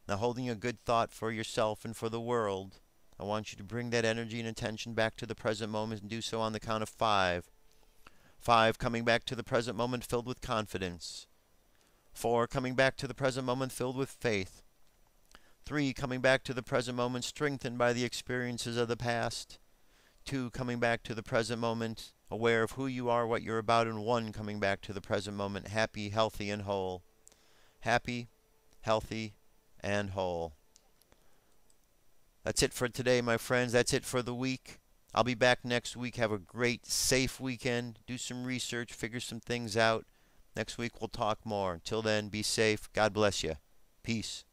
Now, holding a good thought for yourself and for the world, I want you to bring that energy and attention back to the present moment and do so on the count of 5. 5, coming back to the present moment filled with confidence. 4, coming back to the present moment filled with faith. 3, coming back to the present moment strengthened by the experiences of the past. 2, coming back to the present moment aware of who you are, what you're about. And 1, coming back to the present moment happy, healthy, and whole. Happy, healthy, and whole. That's it for today, my friends. That's it for the week. I'll be back next week. Have a great, safe weekend. Do some research, figure some things out. Next week we'll talk more. Until then, be safe. God bless you. Peace.